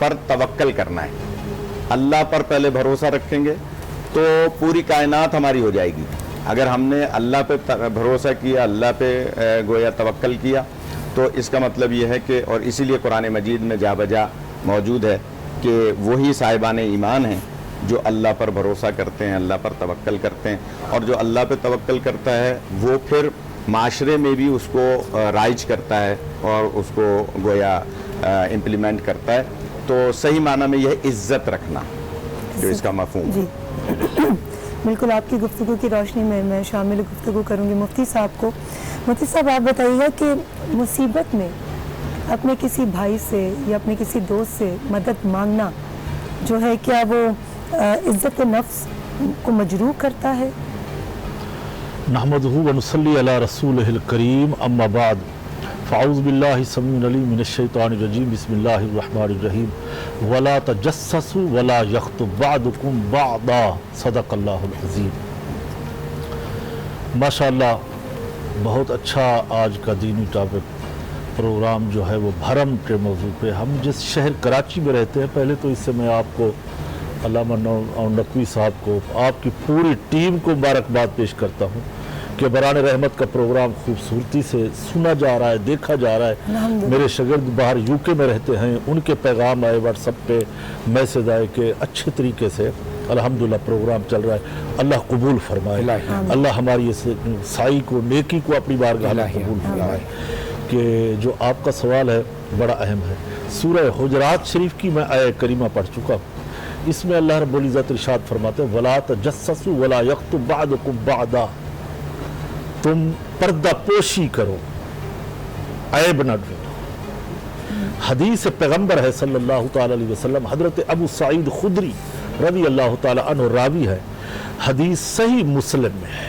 پر توکل کرنا ہے. اللہ پر پہلے بھروسہ رکھیں گے تو پوری کائنات ہماری ہو جائے گی. اگر ہم نے اللہ پہ بھروسہ کیا, اللہ پہ گویا توکل کیا, تو اس کا مطلب یہ ہے کہ, اور اسی لیے قرآن مجید میں جا بجا موجود ہے کہ وہی صاحبان ایمان ہیں جو اللہ پر بھروسہ کرتے ہیں, اللہ پر توکل کرتے ہیں, اور جو اللہ پہ توکل کرتا ہے وہ پھر معاشرے میں بھی اس کو رائج کرتا ہے اور اس کو گویا امپلیمنٹ کرتا ہے. تو صحیح معنی میں یہ عزت رکھنا جو اس کا مفہوم ہے. جی بالکل, آپ کی گفتگو کی روشنی میں شامل گفتگو کروں گی مفتی صاحب کو. مفتی صاحب آپ بتائیے گا کہ مصیبت میں اپنے کسی بھائی سے یا اپنے کسی دوست سے مدد مانگنا جو ہے, کیا وہ عزت نفس کو مجروح کرتا ہے؟ نحمدہ و نصلی علی رسولہ الکریم, اما بعد, فاعوذ باللہ السمیع العلیم من الشیطان الرجیم, بسم اللہ الرحمن الرحیم, ولا تجسسوا ولا یغتب بعضکم بعضا, صدق اللہ العظیم. ماشاءاللہ بہت اچھا آج کا دینی ٹاپک پروگرام جو ہے وہ بھرم کے موضوع پہ. ہم جس شہر کراچی میں رہتے ہیں, پہلے تو اس سے میں آپ کو, علامہ نقوی صاحب کو, آپ کی پوری ٹیم کو مبارکباد پیش کرتا ہوں کہ بران رحمت کا پروگرام خوبصورتی سے سنا جا رہا ہے, دیکھا جا رہا ہے. میرے شاگرد باہر UK میں رہتے ہیں, ان کے پیغام آئے, واٹس ایپ پہ میسیج آئے کہ اچھے طریقے سے الحمدللہ پروگرام چل رہا ہے. اللہ قبول فرمائے, اللہ ہماری اس سائی کو, نیکی کو اپنی بارگاہ میں قبول فرمائے. کہ جو آپ کا سوال ہے بڑا اہم ہے. سورہ حجرات شریف کی میں آیہ کریمہ پڑھ چکا ہوں. اس میں اللہ رب العزت ارشاد فرماتے ہیں, وَلَا تَجَسَّسُوا وَلَا يَغْتَبْ بَعْضُكُمْ بَعْضًا, تم پردہ پوشی کرو, عیب نہ ڈھونڈو. حدیث پیغمبر ہے صلی اللہ تعالی علیہ وسلم, حضرت ابو سعید خدری رضی اللہ تعالی عنہ راوی ہے. حدیث صحیح مسلم میں ہے.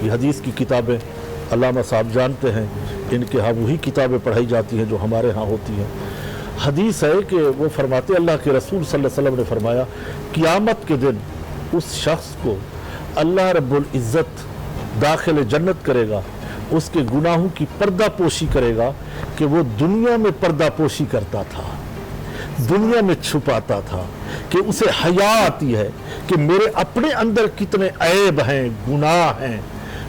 یہ حدیث کی کتابیں علامہ صاحب جانتے ہیں, ان کے ہاں وہی کتابیں پڑھائی جاتی ہیں جو ہمارے ہاں ہوتی ہیں. حدیث ہے کہ وہ فرماتے, اللہ کے رسول صلی اللہ علیہ وسلم نے فرمایا, قیامت کے دن اس شخص کو اللہ رب العزت داخل جنت کرے گا, اس کے گناہوں کی پردہ پوشی کرے گا کہ وہ دنیا میں پردہ پوشی کرتا تھا, دنیا میں چھپاتا تھا, کہ اسے حیا آتی ہے کہ میرے اپنے اندر کتنے عیب ہیں, گناہ ہیں,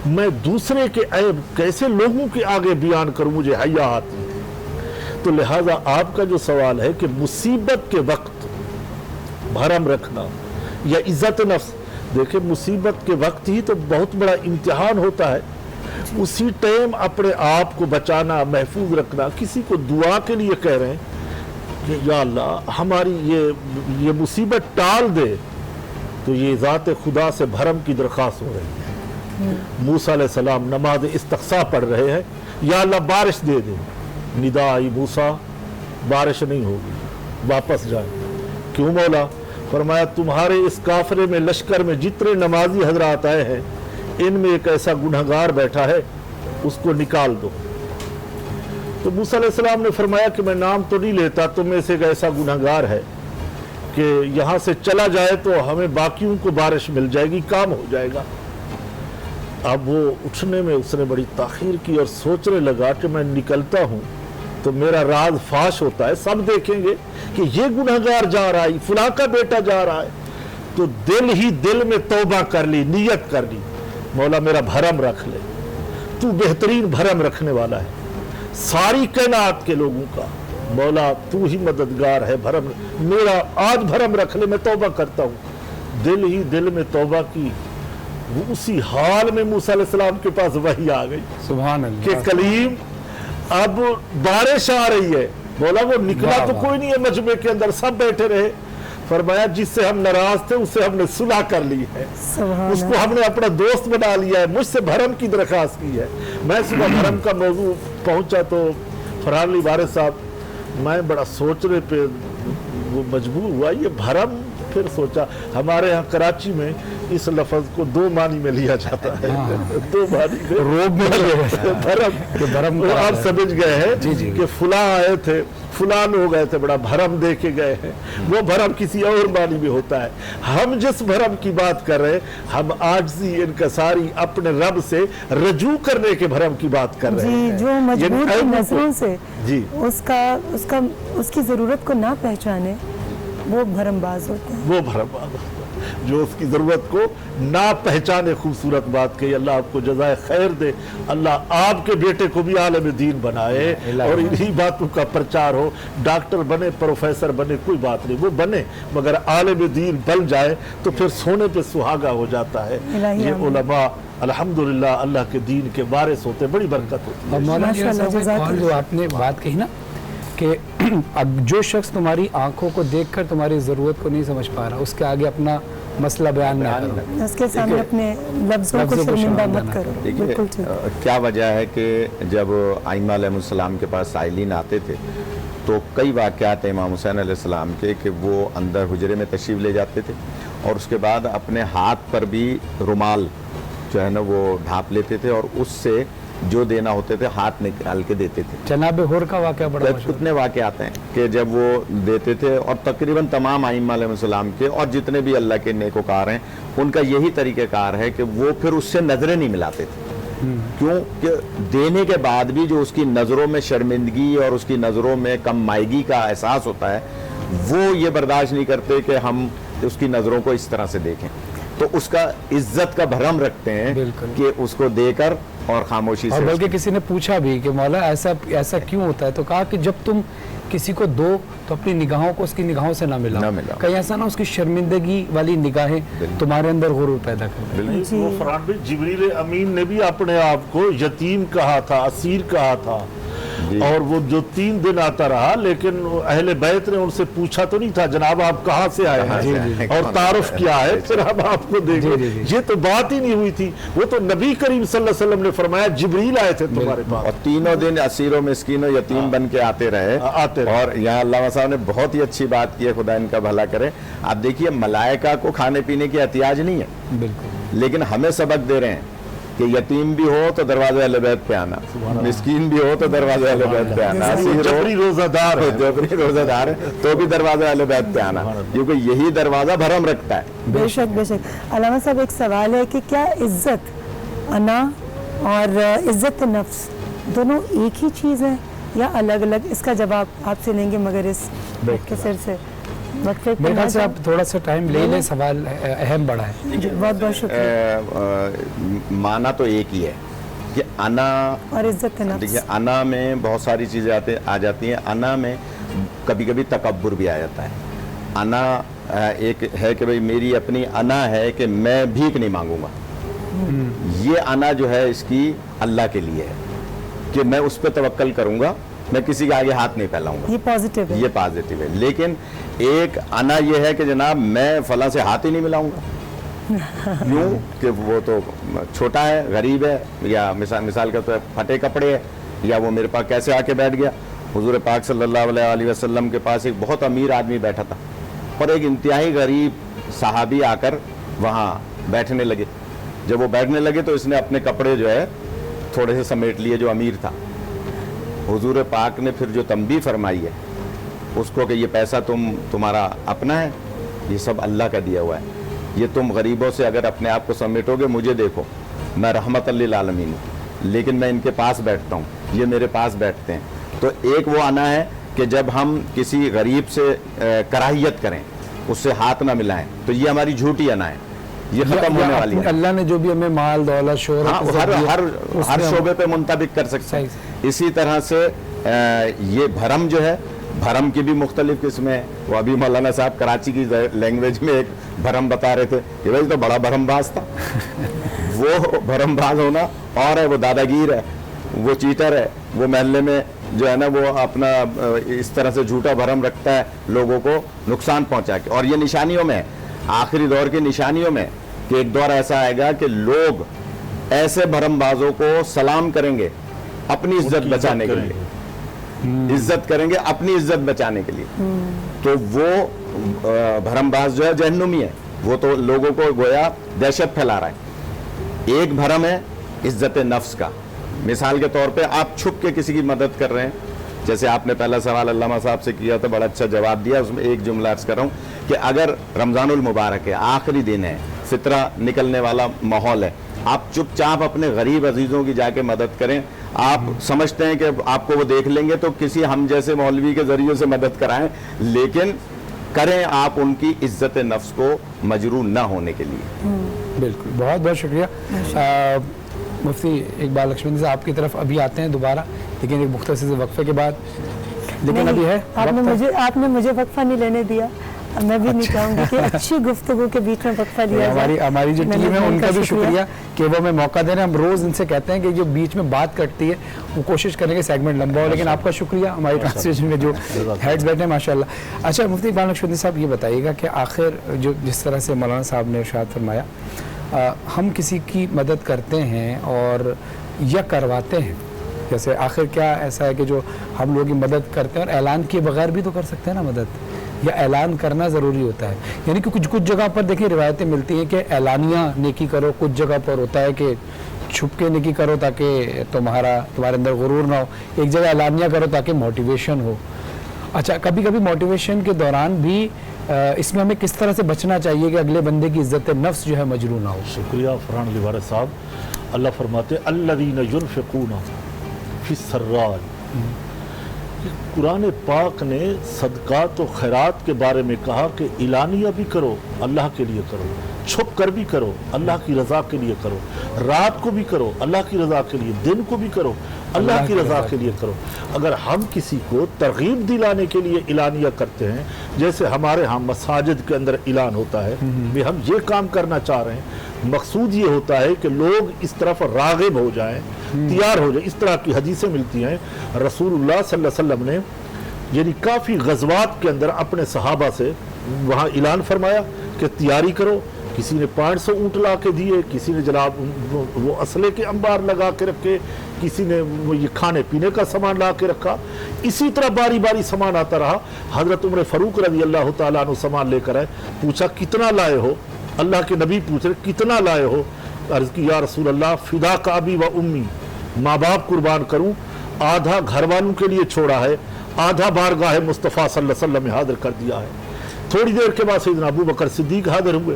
میں دوسرے کے عیب کیسے لوگوں کے آگے بیان کروں, مجھے حیا آتی ہے. تو لہٰذا آپ کا جو سوال ہے کہ مصیبت کے وقت بھرم رکھنا یا عزت نفس, دیکھیں مصیبت کے وقت ہی تو بہت بڑا امتحان ہوتا ہے. اسی ٹائم اپنے آپ کو بچانا, محفوظ رکھنا. کسی کو دعا کے لیے کہہ رہے ہیں کہ یا اللہ ہماری یہ مصیبت ٹال دے, تو یہ ذات خدا سے بھرم کی درخواست ہو رہی ہے. موسیٰ علیہ السلام نماز استقصاء پڑھ رہے ہیں, یا اللہ بارش دے دے. ندا آئی, موسیٰ بارش نہیں ہوگی, واپس جائیں. کیوں مولا؟ فرمایا تمہارے اس کافرے میں, لشکر میں جتنے نمازی حضرات آئے ہیں, ان میں ایک ایسا گنہگار بیٹھا ہے, اس کو نکال دو. تو موسیٰ علیہ السلام نے فرمایا کہ میں نام تو نہیں لیتا, تم میں سے ایک ایسا گنہگار ہے کہ یہاں سے چلا جائے تو ہمیں باقیوں کو بارش مل جائے گی, کام ہو جائے گا. اب وہ اٹھنے میں اس نے بڑی تاخیر کی اور سوچنے لگا کہ میں نکلتا ہوں تو میرا راز فاش ہوتا ہے, سب دیکھیں گے کہ یہ گنہگار جا رہا ہے, فلاں کا بیٹا جا رہا ہے. تو دل ہی دل میں توبہ کر لی, نیت کر لی, مولا میرا بھرم رکھ لے, تو بہترین بھرم رکھنے والا ہے ساری کائنات کے لوگوں کا, مولا تو ہی مددگار ہے, بھرم میرا آج بھرم رکھ لے, میں توبہ کرتا ہوں. دل ہی دل میں توبہ کی. وہ اسی حال میں موسیٰ علیہ السلام کے پاس وحی آ گئی, سبحان اللہ, کہ کلیم اب بارش آ رہی ہے. بولا وہ نکلا تو کوئی نہیں ہے مجمع کے اندر, سب بیٹھے رہے. فرمایا جس سے ہم ناراض تھے اسے ہم نے صلح کر لی ہے, اس کو ہم نے اپنا دوست بنا لیا ہے, مجھ سے بھرم کی درخواست کی ہے. میں صبح بھرم کا موضوع پہنچا تو فرحان علی وارث صاحب, میں بڑا سوچنے پہ وہ مجبور ہوا یہ بھرم. پھر سوچا ہمارے ہاں کراچی میں اس لفظ کو دو معنی میں لیا جاتا ہے, دو معنی میں روب میں بھرم. آپ سمجھ گئے ہیں کہ فلاں آئے تھے, फलान हो गए थे, बड़ा भरम दे के गए हैं, वो भरम किसी और मानी में होता है। हम जिस भरम की बात कर रहे हैं, हम आजिज़ी इनकसारी अपने रब से रजू करने के भरम की बात कर रहे जी, हैं। जो मजबूर की नजरों से जी उसकी जरूरत को ना पहचाने वो भरमबाज होते हैं। वो भरमबाज जो उसकी ज़रूरत को ना पहचाने। खूबसूरत बात कही, अल्लाह आपको जज़ाए खैर दे, अल्लाह आपके बेटे को भी आलम दीन बनाए और इन्हीं बातों का प्रचार हो। डॉक्टर बने, प्रोफेसर बने, कोई बात नहीं, वो बने, मगर आलम दीन बन जाए तो फिर सोने पे सुहागा हो जाता है। ये उलमा अल्हम्दुलिल्लाह अल्लाह के दीन के वारिस होते, बड़ी बरकत होती है। और मौलाना साहब, और जो आपने बात कही ना कि अब जो शख्स तुम्हारी आंखों को देखकर तुम्हारी ज़रूरत को नहीं समझ पा रहा, उसके आगे अपना मसला बयान ना करो, उसके सामने अपने लफ्ज़ों को शर्मिंदा मत करो। देखिए बिल्कुल ठीक। क्या वजह है कि जब आइमा अलैहिस्सलाम के पास साइलिन आते थे तो कई वाक़यात इमाम हुसैन अलैहिस्सलाम के कि वो अंदर हुजरे में तशरीफ़ ले जाते थे और उसके बाद अपने हाथ पर भी रुमाल जो है ना वो ढाँप लेते थे और उससे जो देना होते थे हाथ निकाल के देते थे। जनाब होर का वाक़या बड़ा मशहूर कितने वाक़े आते हैं कि जब वो देते थे और तकरीबन तमाम आइम्मा अलैहिस्सलाम के और जितने भी अल्लाह के नेकोकार हैं उनका यही तरीक़ेकार है कि वो फिर उससे नज़रें नहीं मिलाते थे। क्यों कि देने के बाद भी जो उसकी नज़रों में शर्मिंदगी और उसकी नज़रों में कम मायगी का एहसास होता है, वो ये बर्दाश्त नहीं करते कि हम उसकी नज़रों को इस तरह से देखें, तो उसका इज्जत का भरम रखते हैं कि उसको देकर और खामोशी से। और बल्कि किसी ने पूछा भी कि मौला ऐसा क्यों होता है, तो कहा कि जब तुम किसी को दो तो अपनी निगाहों को उसकी निगाहों से ना मिलाओ। कहीं ऐसा ना उसकी शर्मिंदगी वाली निगाहें तुम्हारे अंदर गुरूर पैदा कर। वो फरहान भाई, जिब्रील अमीन ने भी अपने आप को यतीम कहा था, असीर कहा था, और वो जो 3 दिन आता रहा, लेकिन अहले बैत ने उनसे पूछा तो नहीं था जनाब आप कहाँ से आए हैं और तारुफ किया है, फिर हम आपको देंगे। ये तो बात ही नहीं हुई थी। वो तो नबी करीम सल्लल्लाहु अलैहि वसल्लम ने फरमाया जिब्रील आए थे तुम्हारे पास और 3 दिन असीरों मिस्कीनों यतीम बन के आते रहे। और यहाँ अल्लाह साहब ने बहुत ही अच्छी बात की है, खुदा इनका भला करे। आप देखिए मलाइका को खाने पीने की एहतियाज नहीं है, बिल्कुल, लेकिन हमें सबक दे रहे हैं कि यतीम भी हो तो दरवाजे अहले बैत पे आना, मिस्कीन भी हो तो दरवाजे अहले बैत पे आना, जबरी रोजादार है तो भी दरवाजा अहले बैत पे आना, क्योंकि यही दरवाजा भरम रखता है। बेशक बेशक। अल्लामा साहब, एक सवाल है कि क्या इज्जत, अना और इज्जत नफ्स दोनों एक ही चीज़ है या अलग अलग? इसका जवाब आपसे लेंगे, मगर इस के सिर से मेरे ख्याल से आप थोड़ा सा टाइम ले लें, सवाल अहम बड़ा है। बहुत बहुत शुक्रिया। माना तो एक ही है कि अना और इज्जत नफ्स। देखिए अना में बहुत सारी चीज़ें आ जाती हैं। अना में कभी कभी तकब्बुर भी आ जाता है। अना एक है कि भाई मेरी अपनी अना है कि मैं भीख नहीं मांगूंगा, ये अना जो है इसकी अल्लाह के लिए है कि मैं उस पर तवक्कल करूंगा, मैं किसी के आगे हाथ नहीं फैलाऊंगा। ये पॉजिटिव है, ये पॉजिटिव है। लेकिन एक अना ये है कि जनाब मैं फला से हाथ ही नहीं मिलाऊंगा, क्यों कि वो तो छोटा है, गरीब है, या मिसाल का तो फटे कपड़े है, या वो मेरे पास कैसे आके बैठ गया। हुजूर पाक सल्लल्लाहु अलैहि वसल्लम के पास एक बहुत अमीर आदमी बैठा था और एक इंतहाई गरीब सहाबी आकर वहाँ बैठने लगे। जब वो बैठने लगे तो इसने अपने कपड़े जो है थोड़े से समेट लिए, जो अमीर था। हुजूर पाक ने फिर जो तंबीह फरमाई है उसको कि ये पैसा तुम्हारा अपना है, ये सब अल्लाह का दिया हुआ है, ये तुम गरीबों से अगर अपने आप को समेटोगे, मुझे देखो मैं रहमतल लिल आलमीन हूँ, लेकिन मैं इनके पास बैठता हूँ, ये मेरे पास बैठते हैं। तो एक वो आना है कि जब हम किसी गरीब से कराहियत करें, उससे हाथ ना मिलाएं, तो ये हमारी झूठी अना है, ये खत्म होने वाली है। अल्लाह ने जो भी हमें माल दौलत शोहरत हर शोबे पे मुंतबिक कर सकते हैं। इसी तरह से ये भरम जो है, भरम की भी मुख्तलिफ किस्में हैं। वो अभी मौलाना साहब कराची की लैंग्वेज में एक भरम बता रहे थे, ये भाई तो बड़ा भरमबाज था। वो भरमबाज होना और है, वो दादागीर है, वो चीटर है, वो महल्ले में जो है ना वो अपना इस तरह से झूठा भरम रखता है, लोगों को नुकसान पहुंचा के। और ये निशानियों में, आखिरी दौर की निशानियों में, कि एक दौर ऐसा आएगा कि लोग ऐसे भरमबाजों को सलाम करेंगे अपनी इज्जत बचाने के लिए, इज्जत करेंगे अपनी इज्जत बचाने के लिए। तो वो भरमबाज जो है जहन्नुमी है, वो तो लोगों को गोया दहशत फैला रहा है। एक भरम है इज्जत नफ्स का। मिसाल के तौर पे आप छुप के किसी की मदद कर रहे हैं जैसे आपने पहला सवाल अल्लामा साहब से किया तो बड़ा अच्छा जवाब दिया, उसमें एक जुमला अर्ज कर रहा हूँ कि अगर रमज़ानुल मुबारक है, आखिरी दिन है, फितरा निकलने वाला माहौल है, आप चुपचाप अपने गरीब अजीज़ों की जाके मदद करें। आप समझते हैं कि आपको वो देख लेंगे तो किसी हम जैसे मौलवी के ज़रिए से मदद कराएं, लेकिन करें आप उनकी इज्जत नफ्स को मजरूह न होने के लिए। बिल्कुल, बहुत बहुत शुक्रिया। मुफ्ती इकबाल लक्ष्मणी साहब आपकी तरफ अभी आते हैं दोबारा, लेकिन एक मुख्तसर से वक्फे के बाद, लेकिन अभी है आपने मुझे वक्फा नहीं लेने दिया। मैं भी नहीं चाहूंगी कि अच्छी गुफ्तगू के बीच में वक्फा लिया जाए। हमारी जो टीम है उनका भी शुक्रिया कि वो हमें मौका दे रहे हैं। हम रोज़ इनसे कहते हैं कि जो बीच में बात कटती है वो कोशिश करेंगे सेगमेंट लंबा हो, लेकिन आपका शुक्रिया, हमारी ट्रांसलेशन में जो हेड्स बैठे हैं माशाल्लाह। अच्छा मुफ्ती इकबाल लक्ष्मणी साहब ये बताइएगा कि आखिर जो जिस तरह से मौलाना साहब ने इरशाद फरमाया, हम किसी की मदद करते हैं और या करवाते हैं, जैसे आखिर क्या ऐसा है कि जो हम लोग की मदद करते हैं और ऐलान किए बगैर भी तो कर सकते हैं ना मदद, या ऐलान करना ज़रूरी होता है? यानी कि कुछ जगह पर देखिए रिवायतें मिलती हैं कि ऐलानिया नेकी करो, कुछ जगह पर होता है कि छुप के नेकी करो ताकि तुम्हारे अंदर गुरूर ना हो, एक जगह ऐलानिया करो ताकि मोटिवेशन हो। अच्छा, कभी कभी मोटिवेशन के दौरान भी इसमें हमें किस तरह से बचना चाहिए कि अगले बंदे की इज्जत नफ्स जो है मजरूह ना हो? शुक्रिया फरहान लिवार साहब। अल्लाह फरमाते अल्लज़ीना युनफ़िक़ूना फ़िस्सर्रा, कुरान पाक ने सदक़ात और खैरात के बारे में कहा कि इलानिया भी करो, अल्लाह के लिए करो, छुप कर भी करो, अल्लाह की रज़ा के लिए करो, रात को भी करो, अल्लाह की रज़ा के लिए, दिन को भी करो, अल्लाह की रज़ा के लिए करो। अगर हम किसी को तरगीब दिलाने के लिए इलानिया करते हैं, जैसे हमारे यहाँ मसाजिद के अंदर ऐलान होता है कि हम ये काम करना चाह रहे हैं, मकसूद ये होता है कि लोग इस तरफ राग़िब हो जाएं, तैयार हो जाए। इस तरह की हदीसें मिलती हैं। रसूलुल्लाह सल्लल्लाहु अलैहि वसल्लम ने यानी काफ़ी गज़वात के अंदर अपने सहाबा से वहाँ ऐलान फरमाया कि तैयारी करो। किसी ने 500 ऊँट ला के दिए, किसी ने जनाब वो असले के अंबार लगा के रखे, किसी ने वो ये खाने पीने का सामान ला के रखा। इसी तरह बारी बारी सामान आता रहा। हज़रत उमर फ़ारूक रज़ी अल्लाह तआला अन्हु सामान लेकर आए, पूछा कितना लाए हो? अल्लाह के नबी पूछ रहे कितना लाए हो? अर्ज़ की या रसूल अल्लाह फिदा का अबी व उम्मी, माँ बाप कुर्बान करूँ, आधा घर वालों के लिए छोड़ा है, आधा बारगाह मुस्तफ़ा सल्लल्लाहु अलैहि वसल्लम में हाजिर कर दिया है। थोड़ी देर के बाद सैयदना अबू बकर सिद्दीक हाजिर हुए।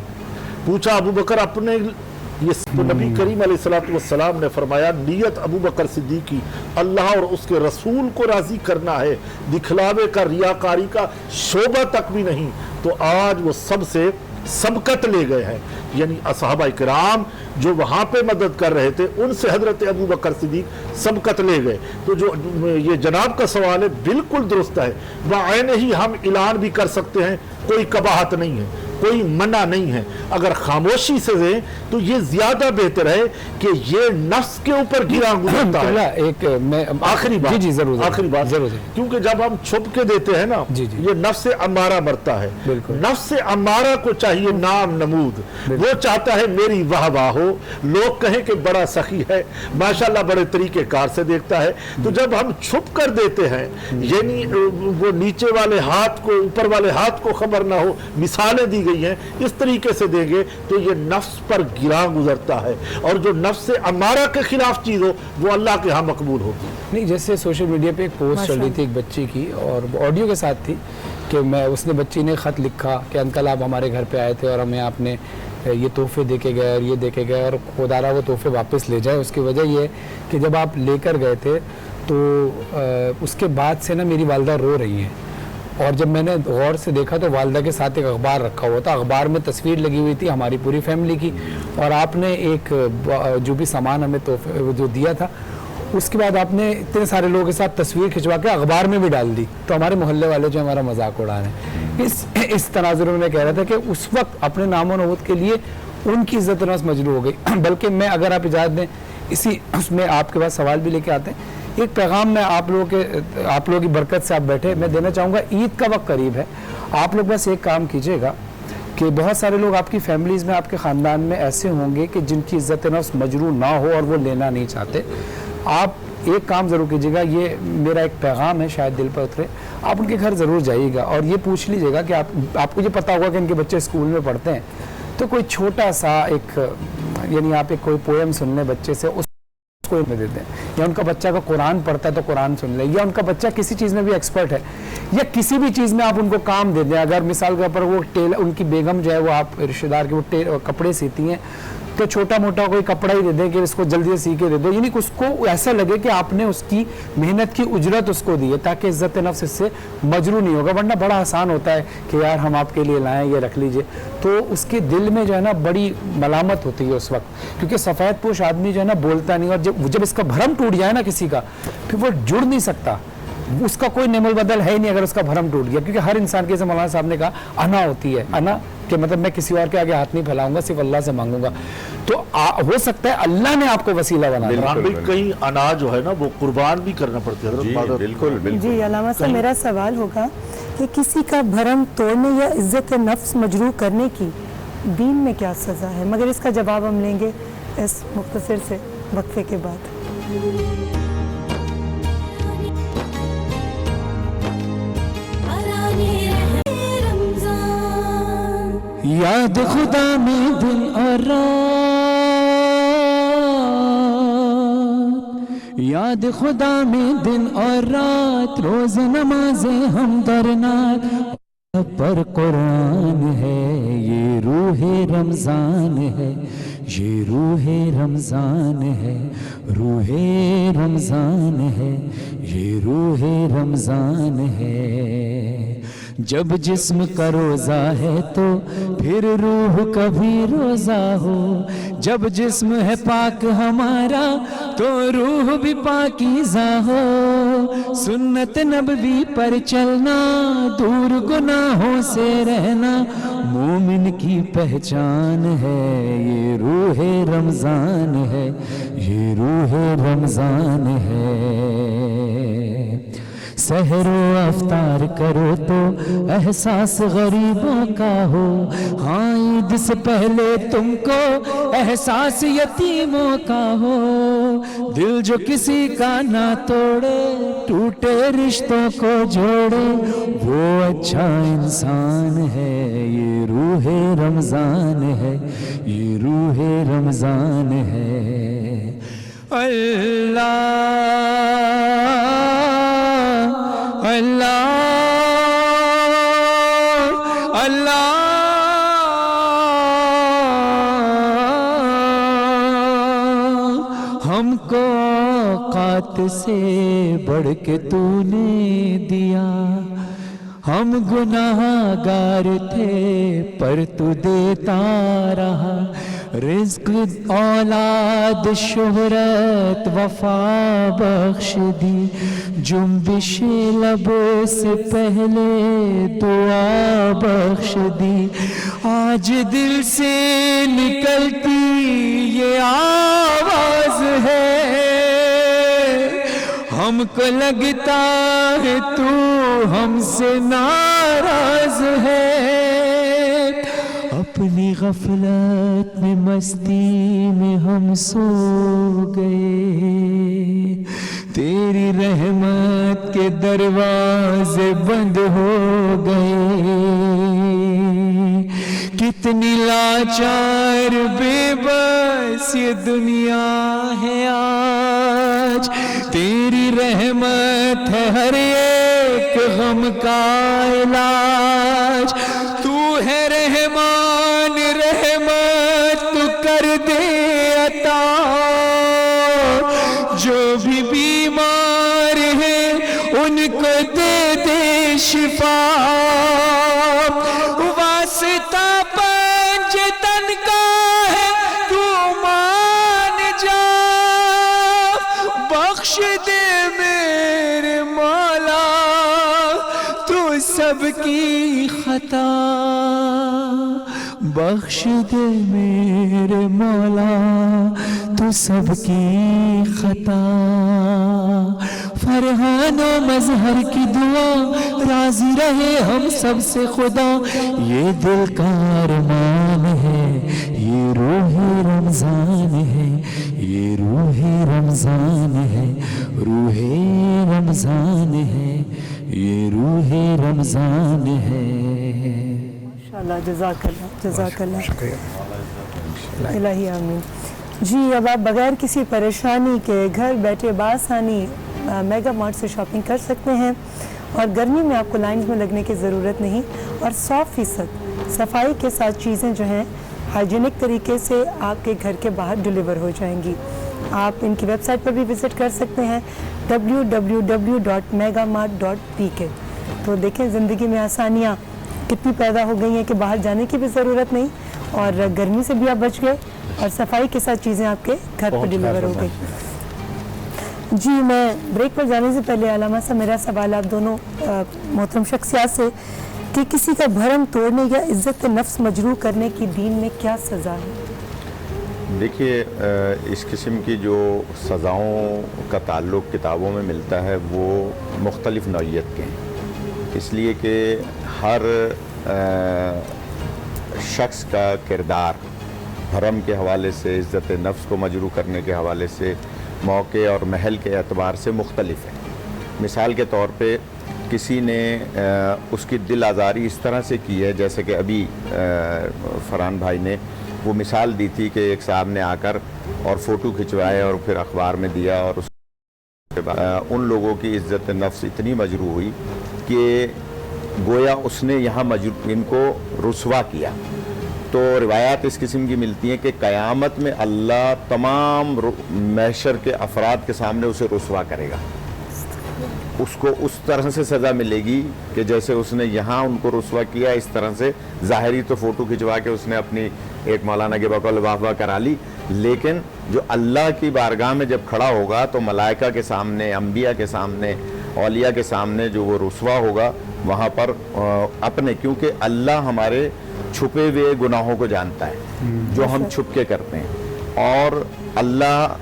पूछा अबू बकर अपने ये तो नबी करीम अलैहिस्सलातु वस्सलाम ने फरमाया नियत अबू बकर सिद्दीक की अल्लाह और उसके रसूल को राज़ी करना है, दिखलावे का, रियाकारी का शोबा तक भी नहीं। तो आज वो सबसे सबकत ले गए हैं, यानी असहाबा किराम जो वहाँ पे मदद कर रहे थे उनसे हजरत अबू बकर सिद्दीक सबकत ले गए। तो जो ये जनाब का सवाल है बिल्कुल दुरुस्त है, बायने ही हम ऐलान भी कर सकते हैं, कोई कबाहत नहीं है, कोई मना नहीं है। अगर खामोशी से दें तो ये ज्यादा बेहतर है कि ये नफ्स के ऊपर गिरा गुजरता है। एक मैं आखिरी बात, जी जरूर, आखिरी बात जरूर, क्योंकि जब हम छुप के देते हैं ना, ये नफ्स से अम्मारा मरता है। नफ्स से अम्मारा को चाहिए नाम नमूद, वो चाहता है मेरी वाह वाह हो, लोग कहें कि बड़ा सखी है, माशाल्लाह बड़े तरीके कार से देखता है। तो जब हम छुप कर देते हैं, यानी वो नीचे वाले हाथ को ऊपर वाले हाथ को खबर ना हो, मिसालें दी गई हैं, इस तरीके से देंगे तो ये नफ्स पर गिरा गुजरता है। और जो नफ्स से अमारा के खिलाफ चीज हो वो अल्लाह के यहाँ मकबूल होती है। नहीं, जैसे सोशल मीडिया पे एक पोस्ट चल रही थी एक बच्ची की और ऑडियो के साथ थी कि उसने बच्ची ने खत लिखा कि अंकल आप हमारे घर पे आए थे और हमें आपने ये तोहफे दे के गए और ये दे के गए और खुदारा वो तोहफे वापस ले जाए। उसकी वजह ये कि जब आप लेकर गए थे तो उसके बाद से ना मेरी वालदा रो रही हैं, और जब मैंने गौर से देखा तो वालदा के साथ एक अखबार रखा हुआ था, अखबार में तस्वीर लगी हुई थी हमारी पूरी फैमिली की, और आपने एक जो भी सामान हमें तोहफे जो दिया था उसके बाद आपने इतने सारे लोगों के साथ तस्वीर खिंचवा के अखबार में भी डाल दी। तो हमारे मोहल्ले वाले जो हमारा मजाक उड़ा रहे हैं, इस तनाजुर में मैं कह रहा था कि उस वक्त अपने नामो नबूत के लिए उनकी इज्जत नफ्स मजरूह हो गई। बल्कि मैं, अगर आप इजाज़त दें, इसी उसमें आपके पास सवाल भी लेके आते हैं। एक पैगाम मैं आप लोगों की बरकत से आप बैठे मैं देना चाहूँगा। ईद का वक्त करीब है, आप लोग बस एक काम कीजिएगा कि बहुत सारे लोग आपकी फैमिलीज़ में, आपके ख़ानदान में ऐसे होंगे कि जिनकी इज्जत नफ्स मजरूह ना हो और वो लेना नहीं चाहते। आप एक काम ज़रूर कीजिएगा, ये मेरा एक पैगाम है, शायद दिल पर उतरे, आप उनके घर ज़रूर जाइएगा और ये पूछ लीजिएगा कि आपको ये पता होगा कि इनके बच्चे स्कूल में पढ़ते हैं, तो कोई छोटा सा एक, यानी आप एक कोई पोएम सुन लें बच्चे से, उस को में देते हैं, या उनका बच्चा का कुरान पढ़ता है तो कुरान सुन ले, या उनका बच्चा किसी चीज़ में भी एक्सपर्ट है, या किसी भी चीज़ में आप उनको काम दे दें। अगर मिसाल के ऊपर वो टेलर, उनकी बेगम जो है वो आप रिश्तेदार के वो कपड़े सीती हैं, तो छोटा मोटा कोई कपड़ा ही दे दें कि इसको जल्दी से सी के दे दो, यानी कि उसको ऐसा लगे कि आपने उसकी मेहनत की उजरत उसको दी है, ताकि इज्जत नफ्स इससे मजरू नहीं होगा। वरना बड़ा आसान होता है कि यार हम आपके लिए लाएं, ये रख लीजिए, तो उसके दिल में जो है ना बड़ी मलामत होती है उस वक्त, क्योंकि सफ़ेद पोश आदमी जो है ना बोलता नहीं, और जब इसका भरम टूट जाए ना किसी का, फिर वो जुड़ नहीं सकता, उसका कोई नेमल बदल है ही नहीं अगर उसका भरम टूट गया। क्योंकि हर इंसान के, जैसे मौलाना साहब ने कहा, अना होती है, अना कि मतलब मैं किसी और के आगे हाथ नहीं फैलाऊंगा, सिर्फ अल्लाह से मांगूंगा। तो हो सकता है अल्लाह ने आपको वसीला बना दिया। कहीं अनाज जो है ना वो कुर्बान भी करना पड़ती है। बिल्कुल बिल्कुल। जी अल्लामा साहब, मेरा सवाल होगा कि किसी का भरम तोड़ने या इज्जत नफ्स मजरूह करने की दीन में क्या सज़ा है? मगर इसका जवाब हम लेंगे इस मुख्तसर से वक्फे के बाद। याद खुदा में दिन और रात, याद खुदा में दिन और रात, रोज नमाज़ें हम दरनाक पर कुरान है, ये रूहे रमज़ान है, ये रूहे रमज़ान है, रूहे रमज़ान है, ये रूहे रमज़ान है। जब जिस्म का रोज़ा है तो फिर रूह कभी रोज़ा हो, जब जिस्म है पाक हमारा तो रूह भी पाकीज़ा हो। सुन्नत नबवी पर चलना, दूर गुनाहों से रहना, मोमिन की पहचान है, ये रूहे रमज़ान है, ये रूहे रमज़ान है। सहरो अफ्तार करो तो एहसास गरीबों का हो, हाँ ईद से पहले तुमको एहसास यतीमों का हो। दिल जो किसी का ना तोड़े, टूटे रिश्तों को जोड़े, वो अच्छा इंसान है, ये रूहे रमज़ान है, ये रूहे रमज़ान है। अल्लाह अल्लाह अल्लाह हमको औकात से बढ़ के तूने दिया, हम गुनाहगार थे पर तू देता रहा। रिज़्क़ औलाद शोहरत वफा बख्श दी, जुम्बिश लबों से पहले दुआ बख्श दी। आज दिल से निकलती ये आवाज़ है, हमको लगता है तू हमसे नाराज है। अपनी गफलत में मस्ती में हम सो गए, तेरी रहमत के दरवाजे बंद हो गए। कितनी लाचार बेबस ये दुनिया है आज, तेरी रहमत है हर एक गम का इलाज। तू है रहमान रहमत तू कर दे अता, जो भी बीमार है उनको दे दे शिफा। वास्ता पंजतन का है तू मान जा, बख्श दे मेरे मौला तू सबकी खता, बख्श दे मेरे मौला तू सबकी खता। फरहानो मजहर की दुआ, राजी रहे हम सबसे खुदा, ये दिल का अरमान है, ये रूहे रमज़ान है, ये रूहे रमज़ान है, रूहे रमज़ान है, ये रूहे रमज़ान है। माशाअल्लाह, जज़ाकल्लाह, जज़ाकल्लाह, इलाही आमीन। جی اب آپ بغیر کسی پریشانی کے گھر بیٹھے بآسانی میگا مارٹ سے شاپنگ کر سکتے ہیں اور گرمی میں آپ کو لائنز میں لگنے کی ضرورت نہیں اور 100% صفائی کے ساتھ چیزیں جو ہیں ہائیجینک طریقے سے آپ کے گھر کے باہر ڈیلیور ہو جائیں گی. آپ ان کی ویب سائٹ پر بھی وزٹ کر سکتے ہیں www.megamart.pk. تو دیکھیں زندگی میں آسانیاں کتنی پیدا ہو گئی ہیں کہ باہر جانے کی بھی ضرورت نہیں اور گرمی سے بھی آپ بچ گئے اور صفائی کے ساتھ چیزیں آپ کے گھر پر ڈیلیور ہو گئی. جی میں بریک پر جانے سے پہلے علامہ صاحب میرا سوال آپ دونوں محترم شخصیات سے کہ کسی کا بھرم توڑنے یا عزت نفس مجروح کرنے کی دین میں کیا سزا ہے؟ دیکھیے اس قسم کی جو سزاؤں کا تعلق کتابوں میں ملتا ہے وہ مختلف نوعیت کے ہیں، اس لیے کہ ہر شخص کا کردار بھرم کے حوالے سے، عزت نفس کو مجروح کرنے کے حوالے سے، موقع اور محل کے اعتبار سے مختلف ہے. مثال کے طور پہ کسی نے اس کی دل آزاری اس طرح سے کی ہے، جیسے کہ ابھی فرحان بھائی نے وہ مثال دی تھی کہ ایک صاحب نے آ کر اور فوٹو کھنچوائے اور پھر اخبار میں دیا اور اس کے بعد ان لوگوں کی عزت نفس اتنی مجروح ہوئی کہ گویا اس نے یہاں ان کو رسوا کیا. تو روایات اس قسم کی ملتی ہیں کہ قیامت میں اللہ تمام محشر کے افراد کے سامنے اسے رسوا کرے گا. اس کو اس طرح سے سزا ملے گی کہ جیسے اس نے یہاں ان کو رسوا کیا، اس طرح سے ظاہری تو فوٹو کھنچوا کے اس نے اپنی ایک مولانا کے بقول واہ کرا لی، لیکن جو اللہ کی بارگاہ میں جب کھڑا ہوگا تو ملائکہ کے سامنے، انبیاء کے سامنے، اولیاء کے سامنے جو وہ رسوا ہوگا وہاں پر اپنے، کیونکہ اللہ ہمارے چھپے ہوئے گناہوں کو جانتا ہے جو ہم چھپ کے کرتے ہیں، اور اللہ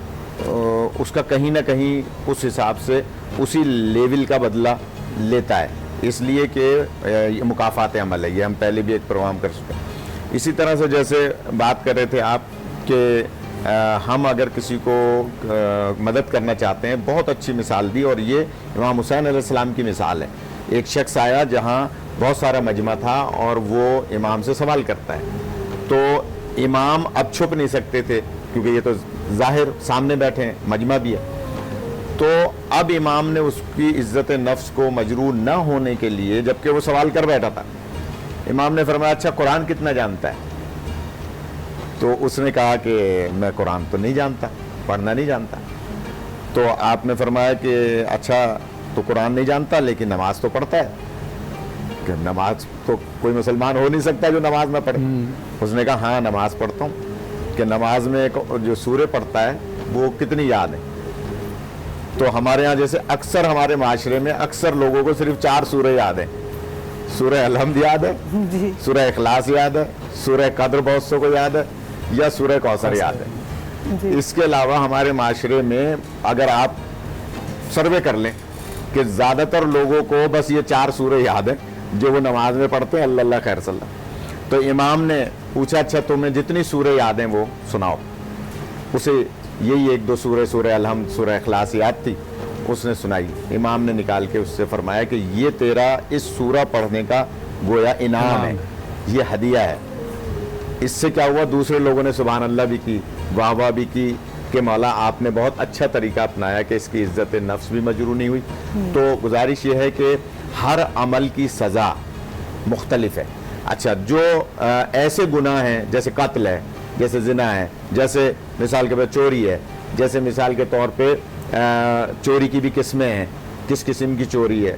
اس کا کہیں نہ کہیں اس حساب سے اسی لیول کا بدلہ لیتا ہے، اس لیے کہ یہ مکافات عمل ہے. یہ ہم پہلے بھی ایک پروگرام کر چکے ہیں. اسی طرح سے جیسے بات کر رہے تھے آپ کہ ہم اگر کسی کو مدد کرنا چاہتے ہیں، بہت اچھی مثال دی اور یہ امام حسین علیہ السلام کی مثال ہے. ایک شخص آیا جہاں بہت سارا مجمع تھا اور وہ امام سے سوال کرتا ہے، تو امام اب چھپ نہیں سکتے تھے کیونکہ یہ تو ظاہر سامنے بیٹھے ہیں، مجمع بھی ہے. تو اب امام نے اس کی عزت نفس کو مجروح نہ ہونے کے لیے، جبکہ وہ سوال کر بیٹھا تھا، امام نے فرمایا اچھا قرآن کتنا جانتا ہے؟ تو اس نے کہا کہ میں قرآن تو نہیں جانتا، پڑھنا نہیں جانتا. تو آپ نے فرمایا کہ اچھا تو قرآن نہیں جانتا لیکن نماز تو پڑھتا ہے؟ کہ نماز تو کوئی مسلمان ہو نہیں سکتا جو نماز نہ پڑھے. اس نے کہا ہاں نماز پڑھتا ہوں. کہ نماز میں جو سورہ پڑھتا ہے وہ کتنی یاد ہے؟ تو ہمارے ہاں جیسے اکثر ہمارے معاشرے میں اکثر لوگوں کو صرف 4 سورہ یاد ہیں. سورہ الحمد یاد ہے، سورہ اخلاص یاد ہے، سورہ قدر بہت سو کو یاد ہے، یا سورہ کوثر یاد ہے. اس کے علاوہ ہمارے معاشرے میں اگر آپ سروے کر لیں کہ زیادہ تر لوگوں کو بس یہ 4 سورہ یاد ہیں جو وہ نماز میں پڑھتے ہیں، اللہ خیر صلی اللہ. تو امام نے پوچھا اچھا تمہیں جتنی سورہ یاد ہیں وہ سناؤ. اسے یہی 1-2 سورہ الحمد، سورہ اخلاص یاد تھی، اس نے سنائی. امام نے نکال کے اس سے فرمایا کہ یہ تیرا اس سورہ پڑھنے کا گویا انعام ہے، یہ ہدیہ ہے. اس سے کیا ہوا، دوسرے لوگوں نے سبحان اللہ بھی کی، واہ بھی کی کہ مولا آپ نے بہت اچھا طریقہ اپنایا کہ اس کی عزت نفس بھی مجروح نہیں ہوئی. تو گزارش یہ ہے کہ ہر عمل کی سزا مختلف ہے. اچھا جو ایسے گناہ ہیں جیسے قتل ہے، جیسے زنا ہے، جیسے مثال کے طور پر چوری ہے، جیسے مثال کے طور پہ چوری کی بھی قسمیں ہیں، کس قسم کی چوری ہے،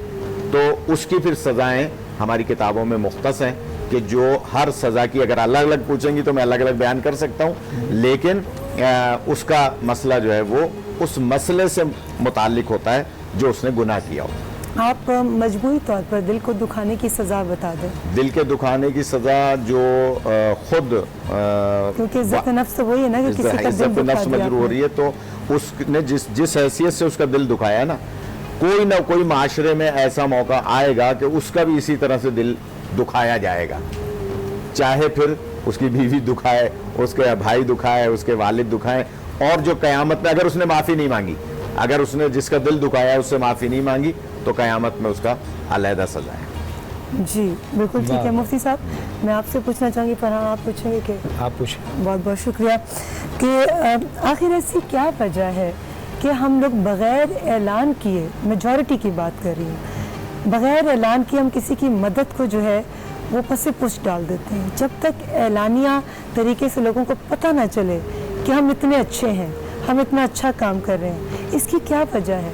تو اس کی پھر سزائیں ہماری کتابوں میں مختص ہیں کہ جو ہر سزا کی اگر الگ الگ پوچھیں گی تو میں الگ الگ بیان کر سکتا ہوں، لیکن اس کا مسئلہ جو ہے وہ اس مسئلے سے متعلق ہوتا ہے جو اس نے گناہ کیا ہو. آپ مجموعی طور پر دل کو دکھانے کی سزا بتا دیں. دل کے دکھانے کی سزا جو خود کیونکہ عزت نفس تو وہی ہے نا کہ کسی کا دل عزت نفس مجروح ہو رہی ہے، تو اس نے جس حیثیت سے اس کا دل دکھایا ہے نا، کوئی نہ کوئی معاشرے میں ایسا موقع آئے گا کہ اس کا بھی اسی طرح سے دل دکھایا جائے گا. چاہے پھر اس کی بیوی دکھائے، اس کے بھائی دکھائے، اس کے والد دکھائے، اور جو قیامت میں اگر اس نے معافی نہیں مانگی، اگر اس نے جس کا دل دکھایا اس سے معافی نہیں مانگی تو قیامت میں اس کا علیحدہ سزا ہے. جی بالکل ٹھیک ہے. مفتی صاحب میں آپ سے پوچھنا چاہوں گی، فرحان آپ پوچھیں گے کہ؟ آپ پوچھیں. بہت بہت شکریہ. کہ آخر ایسی کیا وجہ ہے کہ ہم لوگ بغیر اعلان کیے، میجورٹی کی بات کر رہی ہوں، بغیر اعلان کیے ہم کسی کی مدد کو جو ہے وہ پس پش ڈال دیتے ہیں، جب تک اعلانیہ طریقے سے لوگوں کو پتہ نہ چلے کہ ہم اتنے اچھے ہیں، ہم اتنا اچھا کام کر رہے ہیں، اس کی کیا وجہ ہے؟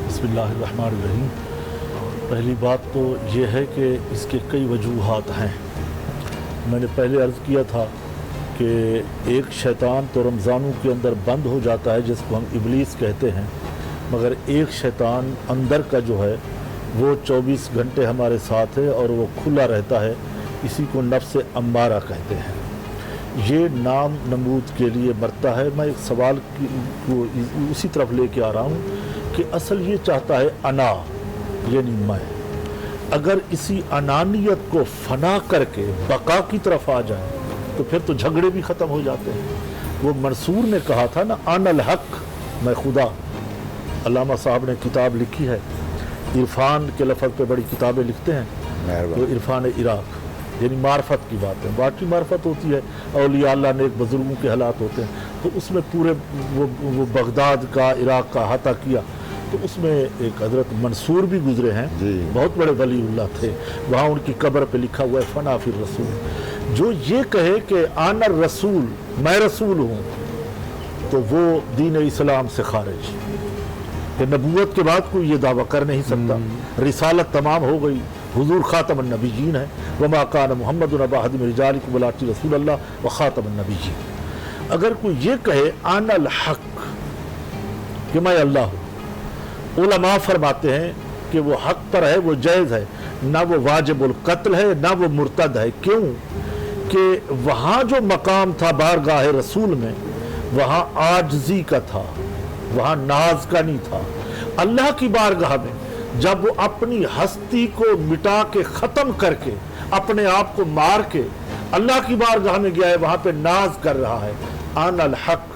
بسم اللہ الرحمن الرحیم۔ پہلی بات تو یہ ہے کہ اس کے کئی وجوہات ہیں۔ میں نے پہلے عرض کیا تھا کہ ایک شیطان تو رمضانوں کے اندر بند ہو جاتا ہے جس کو ہم ابلیس کہتے ہیں، مگر ایک شیطان اندر کا جو ہے وہ 24 گھنٹے ہمارے ساتھ ہے اور وہ کھلا رہتا ہے، اسی کو نفس امارہ کہتے ہیں۔ یہ نام نمود کے لیے مرتا ہے۔ میں ایک سوال کو اسی طرف لے کے آ رہا ہوں کہ اصل یہ چاہتا ہے انا، یعنی میں، اگر اسی انانیت کو فنا کر کے بقا کی طرف آ جائے تو پھر تو جھگڑے بھی ختم ہو جاتے ہیں۔ وہ منصور نے کہا تھا نا، انا الحق، میں خدا۔ علامہ صاحب نے کتاب لکھی ہے، عرفان کے لفظ پہ بڑی کتابیں لکھتے ہیں، تو عرفان عراق، یعنی معرفت کی بات ہے، باقی معرفت ہوتی ہے، اولیاء اللہ نے ایک بزرگوں کے حالات ہوتے ہیں، تو اس میں پورے وہ بغداد کا، عراق کا احاطہ کیا، تو اس میں ایک حضرت منصور بھی گزرے ہیں، بہت بڑے ولی اللہ تھے، وہاں ان کی قبر پہ لکھا ہوا ہے فنا فی الرسول۔ جو یہ کہے کہ آنا الرسول، میں رسول ہوں، تو وہ دین اسلام سے خارج، کہ نبوت کے بعد کوئی یہ دعویٰ کر نہیں سکتا، رسالت تمام ہو گئی، حضور خاتم النبیین ہے، وما کان محمد ابا احد من رجالکم ولکن رسول اللہ وخاتم النبیین۔ اگر کوئی یہ کہے آنا الحق، کہ میں اللہ ہوں، علماء فرماتے ہیں کہ وہ حق پر ہے، وہ جائز ہے، نہ وہ واجب القتل ہے، نہ وہ مرتد ہے۔ کیوں؟ کہ وہاں جو مقام تھا بارگاہ رسول میں، وہاں عاجزی کا تھا، وہاں ناز کا نہیں تھا۔ اللہ کی بارگاہ میں جب وہ اپنی ہستی کو مٹا کے ختم کر کے، اپنے آپ کو مار کے اللہ کی بارگاہ میں گیا ہے، وہاں پہ ناز کر رہا ہے، آن الحق۔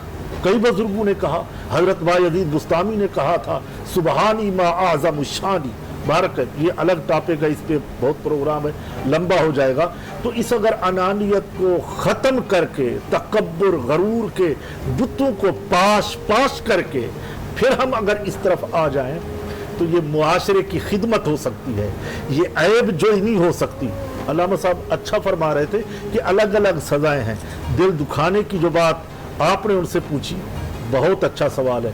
کئی بزرگوں نے کہا، حضرت بایزید بستامی نے کہا تھا، سبحانی ما اعظم الشانی، بارکت، یہ الگ ٹاپک ہے، اس پہ بہت پروگرام ہے، لمبا ہو جائے گا۔ تو اس اگر انانیت کو ختم کر کے، تکبر غرور کے بتوں کو پاش کر کے پھر ہم اگر اس طرف آ جائیں تو یہ معاشرے کی خدمت ہو سکتی ہے، یہ عیب جوئی نہیں ہو سکتی۔ علامہ صاحب اچھا فرما رہے تھے کہ الگ الگ سزائیں ہیں۔ دل دکھانے کی جو بات آپ نے ان سے پوچھی، بہت اچھا سوال ہے۔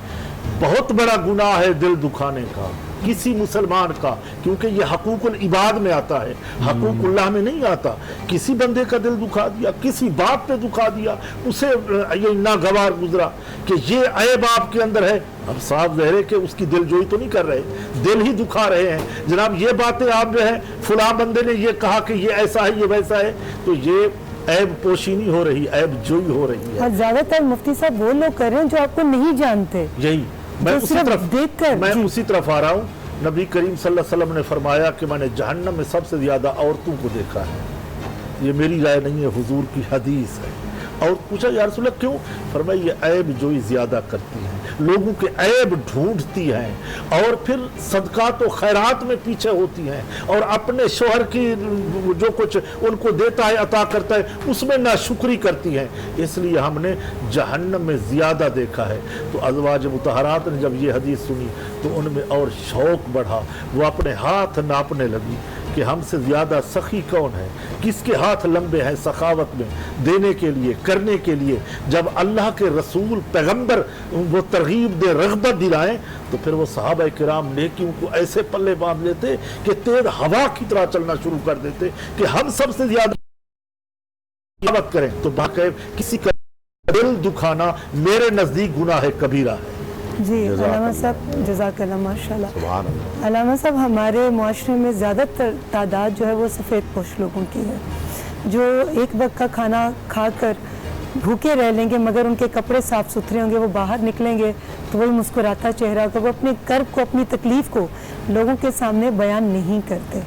بہت بڑا گناہ ہے دل دکھانے کا کسی مسلمان کا، کیونکہ یہ حقوق العباد میں آتا ہے، حقوق اللہ میں نہیں آتا۔ کسی بندے کا دل دکھا دیا، کسی بات پہ دکھا دیا، اسے یہ ناگوار گزرا کہ یہ عیب آپ کے اندر ہے، اب صاف ظاہر ہے کہ اس کی دل جوئی تو نہیں کر رہے، دل ہی دکھا رہے ہیں۔ جناب یہ باتیں آپ جو ہیں، فلاں بندے نے یہ کہا کہ یہ ایسا ہے، یہ ویسا ہے، تو یہ عیب پوشی نہیں ہو رہی، عیب جوئی ہو رہی ہے۔ اور زیادہ تر مفتی صاحب وہ لوگ کر رہے ہیں جو آپ کو نہیں جانتے، یہی میں اسی طرف آ رہا ہوں۔ نبی کریم صلی اللہ علیہ وسلم نے فرمایا کہ میں نے جہنم میں سب سے زیادہ عورتوں کو دیکھا ہے۔ یہ میری رائے نہیں ہے، حضور کی حدیث ہے۔ اور پوچھا یا رسول اللہ کیوں؟ فرمایا یہ عیب جوئی زیادہ کرتی ہیں، لوگوں کے عیب ڈھونڈتی ہیں، اور پھر صدقات و خیرات میں پیچھے ہوتی ہیں، اور اپنے شوہر کی جو کچھ ان کو دیتا ہے، عطا کرتا ہے، اس میں ناشکری کرتی ہیں۔ اس لیے ہم نے جہنم میں زیادہ دیکھا ہے۔ تو ازواج مطہرات نے جب یہ حدیث سنی تو ان میں اور شوق بڑھا، وہ اپنے ہاتھ ناپنے لگی کہ ہم سے زیادہ سخی کون ہے، کس کے ہاتھ لمبے ہیں سخاوت میں، دینے کے لیے، کرنے کے لیے۔ جب اللہ کے رسول پیغمبر وہ ترغیب دے، رغبت دلائیں، تو پھر وہ صحابہ کرام نیکیوں کو ایسے پلے باندھ لیتے کہ تیز ہوا کی طرح چلنا شروع کر دیتے کہ ہم سب سے زیادہ دعوت کریں۔ تو باقی کسی کا دل دکھانا میرے نزدیک گناہ کبیرہ ہے۔ جی علامہ صاحب جزاک اللہ، ماشاء اللہ۔ علامہ صاحب ہمارے معاشرے میں زیادہ تر تعداد جو ہے وہ سفید پوش لوگوں کی ہے، جو ایک وقت کا کھانا کھا کر بھوکے رہ لیں گے، مگر ان کے کپڑے صاف ستھرے ہوں گے، وہ باہر نکلیں گے تو وہی مسکراتا چہرہ ہوگا، وہ اپنے کرب کو، اپنی تکلیف کو لوگوں کے سامنے بیان نہیں کرتے۔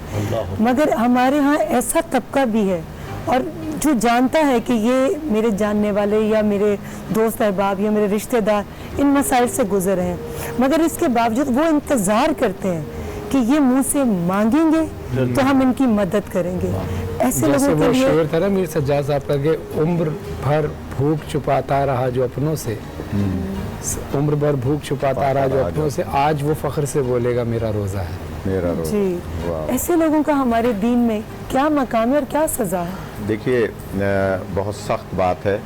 مگر ہمارے ہاں ایسا طبقہ بھی ہے، اور جو جانتا ہے کہ یہ میرے جاننے والے یا میرے دوست احباب یا میرے رشتہ دار ان مسائل سے گزر رہے ہیں، مگر اس کے باوجود وہ انتظار کرتے ہیں کہ یہ منہ سے مانگیں گے تو ہم ان کی مدد کریں گے۔ ایسے لوگوں کے لیے شعر تھا نا میر سجاد صاحب کا کہ عمر بھر भूख छुपाता रहा जो अपनों से, उम्र भर भूख छुपाता रहा जो अपनों से, आज वो फख्र से बोलेगा मेरा रोज़ा है। मेरा रोज़ा। जी, ऐसे लोगों का हमारे दीन में क्या मकाम है और क्या सज़ा है? देखिए, बहुत सख्त बात है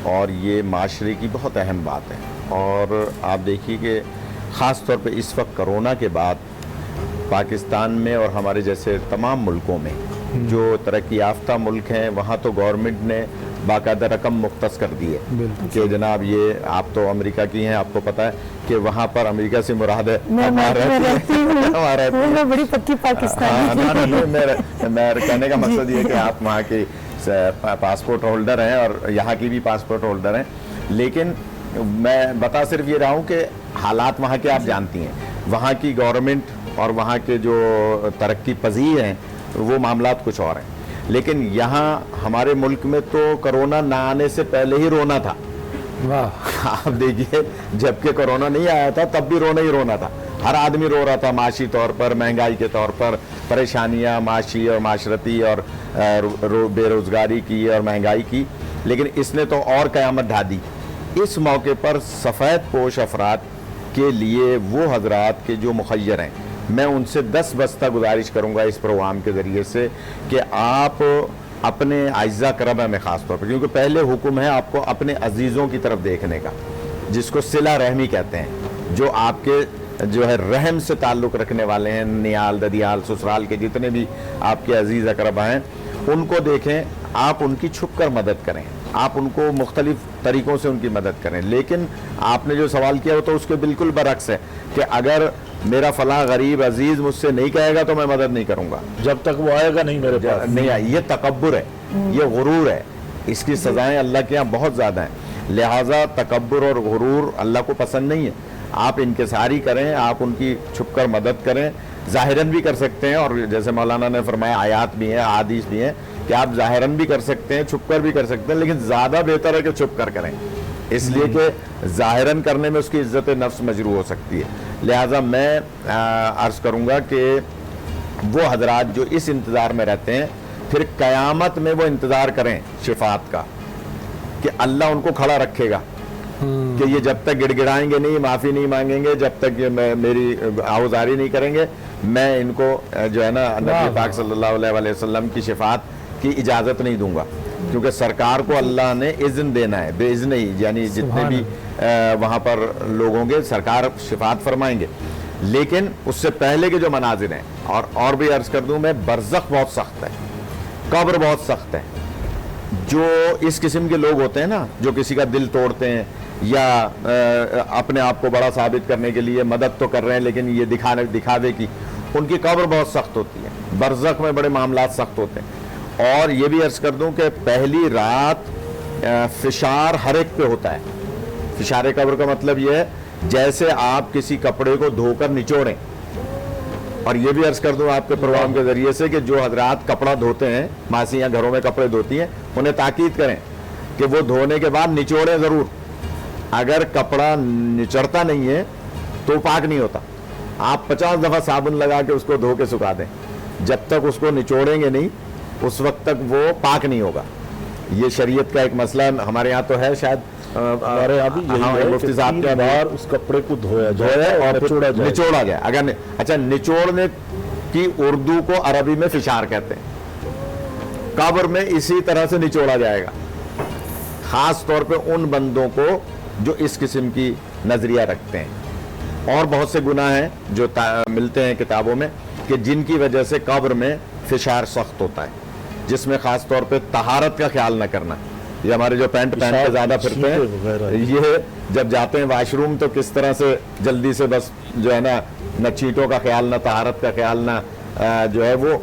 और ये माशरे की बहुत अहम बात है। और आप देखिए कि ख़ास तौर पे इस वक्त कोरोना के बाद पाकिस्तान में और हमारे जैसे तमाम मुल्कों में, जो तरक्की याफ्ता मुल्क हैं, वहाँ तो गवर्नमेंट ने बाकायदा रकम मुख्तस कर दी है कि जनाब ये आप तो अमेरिका की हैं, आपको पता है कि वहाँ पर अमेरिका से मुराद है मैं बड़ी पक्की पाकिस्तानी। मैं कहने का मकसद ये कि आप वहाँ की पासपोर्ट होल्डर हैं और यहाँ की भी पासपोर्ट होल्डर हैं, लेकिन मैं बता सिर्फ ये रहा हूँ कि हालात वहाँ के आप जानती हैं, वहाँ की गवर्नमेंट और वहाँ के जो तरक्की पजीर हैं वो मामलात कुछ और हैं। लेकिन यहाँ हमारे मुल्क में तो कोरोना ना आने से पहले ही रोना था। वाह, आप देखिए, जबकि कोरोना नहीं आया था तब भी रोना ही रोना था, हर आदमी रो रहा था माशी तौर पर, महंगाई के तौर पर, परेशानियाँ माशी और माशरती और बेरोज़गारी की और महंगाई की। लेकिन इसने तो और क़यामत ढा दी। इस मौके पर सफ़ेद पोश अफराद के लिए वो हजरात के जो मुखय्यर हैं, मैं उनसे 10 बस्ता गुजारिश करूंगा इस प्रोग्राम के ज़रिए से कि आप अपने आइज़ा करबा में ख़ास तौर पर, क्योंकि पहले हुक्म है आपको अपने अजीज़ों की तरफ देखने का, जिसको सिला रहमी कहते हैं, जो आपके जो है रहम से ताल्लुक़ रखने वाले हैं, नियाल, ददियाल, ससुराल के जितने भी आपके अजीज़ अकरबा हैं, उनको देखें, आप उनकी छुप कर मदद करें, आप उनको मुख्तलिफ तरीक़ों से उनकी मदद करें। लेकिन आपने जो सवाल किया वो तो उसके बिल्कुल बरक्स है कि अगर मेरा फला गरीब अजीज़ मुझसे नहीं कहेगा तो मैं मदद नहीं करूँगा, जब तक वो आएगा नहीं मेरे पास नहीं आई। ये तकब्बुर है, ये गुरूर है, इसकी सज़ाएँ अल्लाह के यहाँ बहुत ज़्यादा हैं। लिहाजा तकब्बुर और गुरूर अल्लाह को पसंद नहीं है। आप इनकिसारी करें, आप उनकी छुप कर मदद करें, ज़ाहिरन भी कर सकते हैं, और जैसे मौलाना ने फरमाया आयात भी हैं, हदीस भी हैं कि आप ज़ाहिरन भी कर सकते हैं, छुप कर भी कर सकते हैं, लेकिन ज़्यादा बेहतर है कि छुप कर करें, इसलिए कि ज़ाहिरन करने में उसकी इज़्ज़त नफ्स मजरू हो सकती है। लिहाजा मैं अर्ज़ करूँगा कि वो हजरात जो इस इंतज़ार में रहते हैं, फिर क़यामत में वो इंतज़ार करें शिफात का कि अल्लाह उनको खड़ा रखेगा कि ये जब तक गिड़गिड़ाएंगे नहीं, माफ़ी नहीं मांगेंगे, जब तक ये मेरी आउज़ारी नहीं करेंगे, मैं इनको जो है ना नबी पाक सल्लल्लाहु अलैहि वसल्लम की शिफात की इजाज़त नहीं दूंगा, क्योंकि सरकार को अल्लाह ने इज़्न देना है, बेइज़्न ही, यानी जितने भी वहाँ पर लोग होंगे सरकार शिफात फरमाएंगे। लेकिन उससे पहले के जो मनाजिर हैं, और भी अर्ज़ कर दूँ मैं, बरज़ख बहुत सख्त है, कब्र बहुत सख्त है। जो इस किस्म के लोग होते हैं ना, जो किसी का दिल तोड़ते हैं या अपने आप को बड़ा साबित करने के लिए मदद तो कर रहे हैं लेकिन ये दिखावे की, उनकी कब्र बहुत सख्त होती है, बरज़ख में बड़े मामलात सख्त होते हैं। और ये भी अर्ज़ कर दूं कि पहली रात फिशार हर एक पे होता है। फिशार कब्र का मतलब ये है जैसे आप किसी कपड़े को धोकर निचोड़ें। और ये भी अर्ज़ कर दूं आपके प्रोग्राम के ज़रिए से कि जो हजरात कपड़ा धोते हैं, मासियाँ घरों में कपड़े धोती हैं, उन्हें ताकीद करें कि वो धोने के बाद निचोड़ें ज़रूर। अगर कपड़ा निचड़ता नहीं है तो पाक नहीं होता। आप 50 दफ़ा साबुन लगा के उसको धो के सुखा दें, जब तक उसको निचोड़ेंगे नहीं उस वक्त तक वो पाक नहीं होगा। ये शरीयत का एक मसला हमारे यहाँ तो है, शायद हमारे यहाँ भी मुफ्ती साहब के बार उस कपड़े को धोया और निचोड़ा जाए। अगर अच्छा, निचोड़ने की उर्दू को अरबी में फिशार कहते हैं, कब्र में इसी तरह से निचोड़ा जाएगा, खास तौर पे उन बंदों को जो इस किस्म की नजरिया रखते हैं। और बहुत से गुनाह हैं जो मिलते हैं किताबों में कि जिनकी वजह से कब्र में फिशार सख्त होता है, जिसमें खास तौर पे तहारत का ख्याल न करना। ये हमारे जो पैंट पहन के ज्यादा फिरते हैं, ये जब जाते हैं वाशरूम तो किस तरह से जल्दी से बस जो है ना, न चींटों का ख्याल, न तहारत का ख्याल, न जो है वो,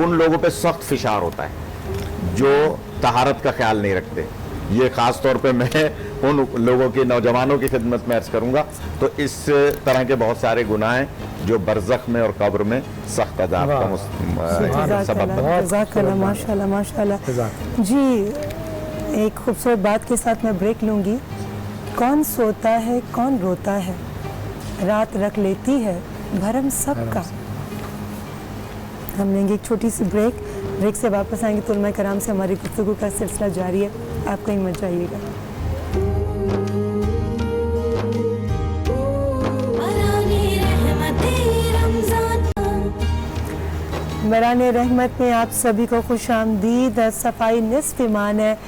उन लोगों पे सख्त फिशार होता है जो तहारत का ख्याल नहीं रखते। ये ख़ास तौर पे मैं उन लोगों की, नौजवानों की खिदमत में अर्ज़ करूँगा। तो इस तरह के बहुत सारे गुनाह हैं जो बरज़ख में और कब्र में सख्त अज़ाब का सबब है। माशाल्लाह माशाल्लाह जी। एक खूबसूरत बात के साथ मैं ब्रेक लूँगी। कौन सोता है कौन रोता है, रात रख लेती है भरम सबका। हम लेंगे एक छोटी सी ब्रेक से वापस आएंगे तो उलमा कराम से हमारी गुफ्तगू का सिलसिला जारी है। आप कहीं मत जाइएगा। बरान रहमत में आप सभी को खुश आमदीद। सफाई निस्फ ईमान है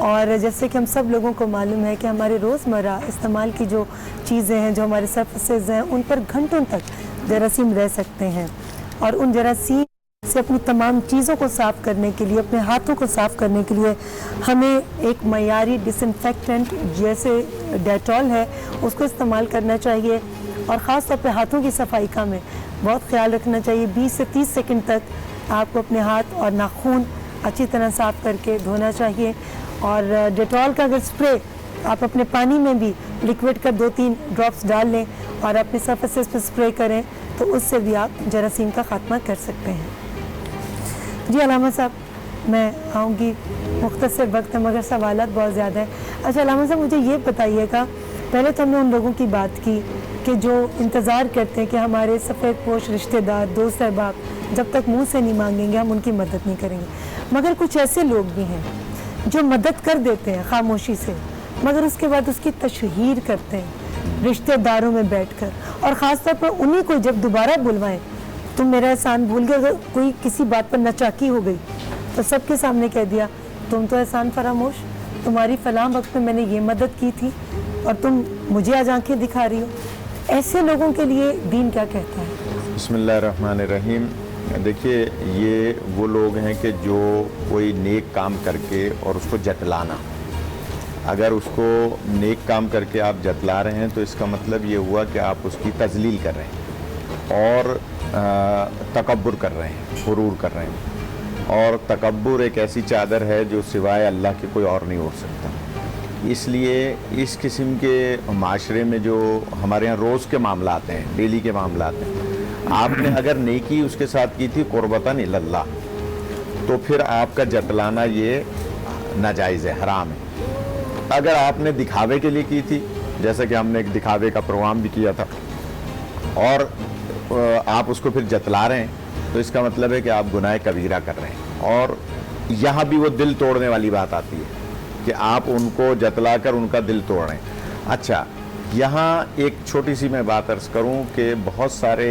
और जैसे कि हम सब लोगों को मालूम है कि हमारे रोज़मर्रा इस्तेमाल की जो चीज़ें हैं, जो हमारे सरफेसेस हैं, उन पर घंटों तक जरासीम रह सकते हैं और उन जरासीम से अपनी तमाम चीज़ों को साफ़ करने के लिए, अपने हाथों को साफ़ करने के लिए हमें एक मयारी डिसइंफेक्टेंट जैसे डेटॉल है उसको इस्तेमाल करना चाहिए और ख़ास तौर पे हाथों की सफाई का हमें बहुत ख्याल रखना चाहिए। 20 से 30 सेकंड तक आपको अपने हाथ और नाखून अच्छी तरह साफ़ करके धोना चाहिए और डेटॉल का अगर स्प्रे आप अपने पानी में भी लिक्विड का 2-3 ड्रॉप्स डाल लें और अपने सरफेसेस पे स्प्रे करें तो उससे भी आप जरासीम का ख़ात्मा कर सकते हैं। जी अलामा साहब, मैं आऊँगी, मुख्तसर वक्त है मगर सवालात बहुत ज़्यादा हैं। अच्छा अलामा साहब, मुझे ये बताइएगा, पहले तो हमने उन लोगों की बात की कि जो इंतज़ार करते हैं कि हमारे सफ़ेद पोश रिश्तेदार, दोस्त अहबाब जब तक मुंह से नहीं मांगेंगे हम उनकी मदद नहीं करेंगे, मगर कुछ ऐसे लोग भी हैं जो मदद कर देते हैं खामोशी से, मगर उसके बाद उसकी तशहीर करते हैं रिश्तेदारों में बैठकर और ख़ास तौर पर उन्हीं को जब दोबारा बुलवाएं, तुम मेरा एहसान भूल गए। अगर कोई किसी बात पर नाचाकी हो गई तो सबके सामने कह दिया तुम तो एहसान फरामोश, तुम्हारी फलां वक्त में मैंने ये मदद की थी और तुम मुझे आज आंखें दिखा रही हो। ऐसे लोगों के लिए दीन क्या कहता है? बिस्मिल्लाहिर्रहमानिर्रहीम। देखिए, ये वो लोग हैं कि जो कोई नेक काम करके और उसको जतलाना, अगर उसको नेक काम करके आप जतला रहे हैं तो इसका मतलब ये हुआ कि आप उसकी तजलील कर रहे हैं और तकब्बुर कर रहे हैं, गुरूर कर रहे हैं। और तकब्बुर एक ऐसी चादर है जो सिवाय अल्लाह के कोई और नहीं ओढ़ सकता। इसलिए इस किस्म के माशरे में जो हमारे यहाँ रोज़ के मामला आते हैं, डेली के मामला आते हैं, आपने अगर नेकी उसके साथ की थी कुर्बतन इल्लल्लाह, तो फिर आपका जतलाना ये नाजायज़ है, हराम है। अगर आपने दिखावे के लिए की थी, जैसे कि हमने एक दिखावे का प्रोग्राम भी किया था और आप उसको फिर जतला रहे हैं, तो इसका मतलब है कि आप गुनाह कबीरा कर रहे हैं। और यहाँ भी वो दिल तोड़ने वाली बात आती है कि आप उनको जतला कर उनका दिल तोड़ रहे हैं। अच्छा, यहाँ एक छोटी सी मैं बात अर्ज़ करूँ कि बहुत सारे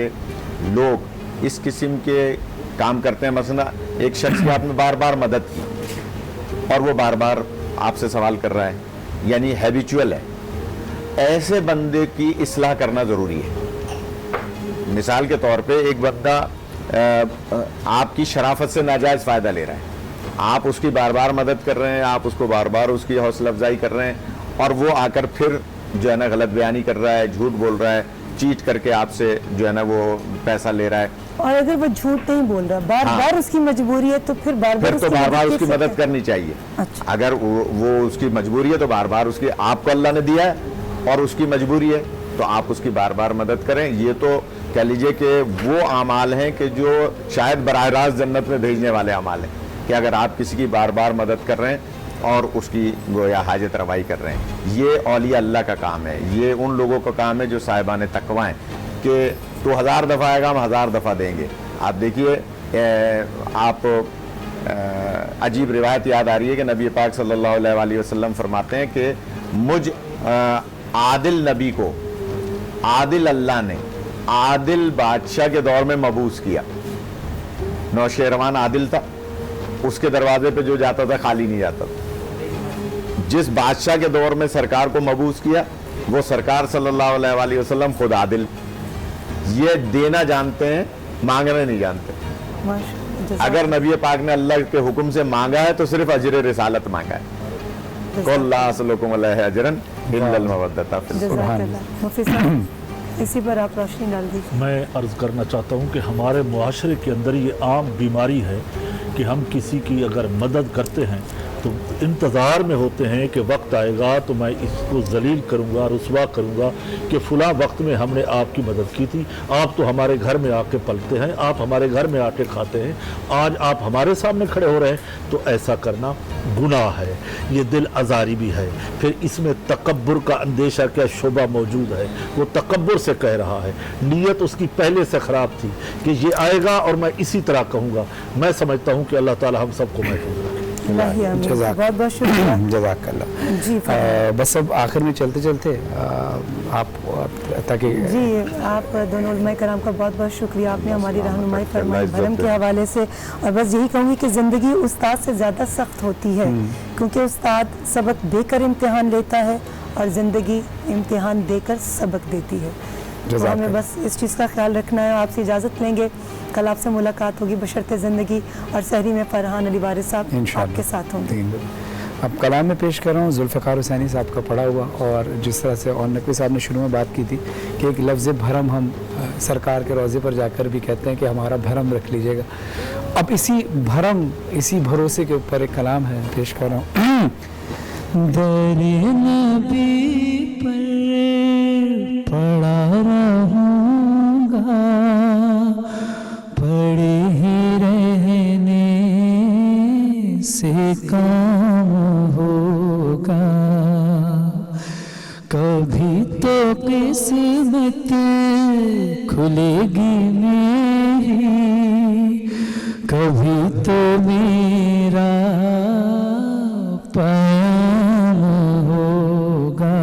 लोग इस किस्म के काम करते हैं। मसला एक शख्स की आपने बार बार मदद की और वो बार बार आपसे सवाल कर रहा है, यानी हैबिचुअल है। ऐसे बंदे की इस्लाह करना ज़रूरी है। मिसाल के तौर पे एक बंदा आपकी शराफत से नाजायज़ फ़ायदा ले रहा है, आप उसकी बार बार मदद कर रहे हैं, आप उसको बार बार उसकी हौसला अफजाई कर रहे हैं और वो आकर फिर जो है ना गलत बयानी कर रहा है, झूठ बोल रहा है, चीट करके आपसे जो है ना वो पैसा ले रहा है। और अगर वो झूठ नहीं बोल रहा, बार बार उसकी मजबूरी है तो फिर बार बार उसकी मदद करनी चाहिए। अच्छा। अगर वो उसकी मजबूरी है तो बार बार उसकी, आपको अल्लाह ने दिया है और उसकी मजबूरी है तो आप उसकी बार बार मदद करें। ये तो कह लीजिए कि वो अमाल हैं कि जो शायद बराह रास्त जन्नत में भेजने वाले अमाल हैं, कि अगर आप किसी की बार बार मदद कर रहे हैं और उसकी गोया हाजत रवाई कर रहे हैं, ये औलिया अल्लाह का काम है। ये उन लोगों का काम है जो साहिबान तकवा हैं कि तो 1000 दफ़ा आएगा हम 1000 दफ़ा देंगे। आप देखिए, आप अजीब रिवायत याद आ रही है कि नबी पाक सल्लल्लाहु अलैहि वसल्लम फरमाते हैं कि मुझ आदिल नबी को आदिल अल्लाह ने आदिल बादशाह के दौर में मबूस किया। नौशेरवान आदिल था, उसके दरवाजे पे जो जाता था खाली नहीं जाता था। जिस बादशाह के दौर में सरकार को मबूस किया वो सरकार सल्लल्लाहु अलैहि वसल्लम खुद आदिल, ये देना जानते हैं, मांगना नहीं जानते। अगर नबी पाक ने अल्लाह के हुक्म से मांगा है तो सिर्फ अजर रिसालत मांगा है। कुल ला असलुकुम अलैहि अजरन इल्लल मवद्दता फिल कुर्बा। इसी पर आप रोशनी डाल दीजिए। मैं अर्ज़ करना चाहता हूँ कि हमारे मुआशरे के अंदर ये आम बीमारी है कि हम किसी की अगर मदद करते हैं तो इंतज़ार में होते हैं कि वक्त आएगा तो मैं इसको जलील करूँगा, रुसवा करूँगा कि फ़लाँ वक्त में हमने आपकी मदद की थी, आप तो हमारे घर में आके पलते हैं, आप हमारे घर में आके खाते हैं, आज आप हमारे सामने खड़े हो रहे हैं। तो ऐसा करना गुनाह है, ये दिल आज़ारी भी है। फिर इसमें तकब्बुर का अंदेशा क्या शुबा मौजूद है, वो तकब्बुर से कह रहा है, नीयत उसकी पहले से ख़राब थी कि ये आएगा और मैं इसी तरह कहूँगा। मैं समझता हूँ कि अल्लाह ताला हम सबको महफूज रखे। बहुत बहुत शुक्रिया। जज़ाकल्लाह। जी बस अब आखिर में चलते चलते आप ताकि जी, आप दोनों उलमा कराम का बहुत बहुत शुक्रिया, आपने हमारी रहनुमाई फरमाई भरम के हवाले से। और बस यही कहूँगी कि ज़िंदगी उस्ताद से ज़्यादा सख्त होती है, क्योंकि उस्ताद सबक देकर इम्तिहान लेता है और ज़िंदगी इम्तिहान देकर सबक देती है। तो हमें बस इस चीज़ का ख्याल रखना है। आपसे इजाज़त लेंगे, कल आपसे मुलाकात होगी बशर्ते ज़िंदगी, और सहरी में फरहान अली वारिस साहब आपके साथ होंगे। अब कलाम में पेश कर रहा हूँ जुल्फ़िकार हुसैनी साहब का पढ़ा हुआ, और जिस तरह से और नकवी साहब ने शुरू में बात की थी कि एक लफ्ज़ भरम हम सरकार के रोज़े पर जाकर भी कहते हैं कि हमारा भरम रख लीजिएगा। अब इसी भरोसे के ऊपर एक कलाम है, पेश कर रहा हूँ। दरे नबी पर पड़ा रहूँगा, पड़े ही रहने से काम होगा, कभी तो किस्मत खुलेगी मेरी, कभी तो मेरा पाम होगा,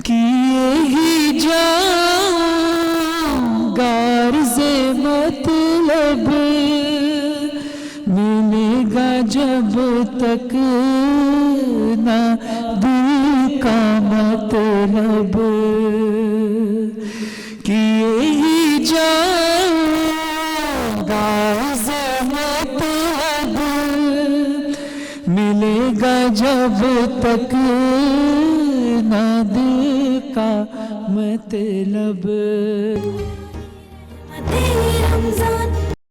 किए ही जाऊंगा अर्ज़े मतलब, मिलेगा जब तक ना दिल का मतलब, किए ही जाऊंगा अर्ज़े मतलब, मिलेगा जब तक ना दिल का मतलब। रमज़ान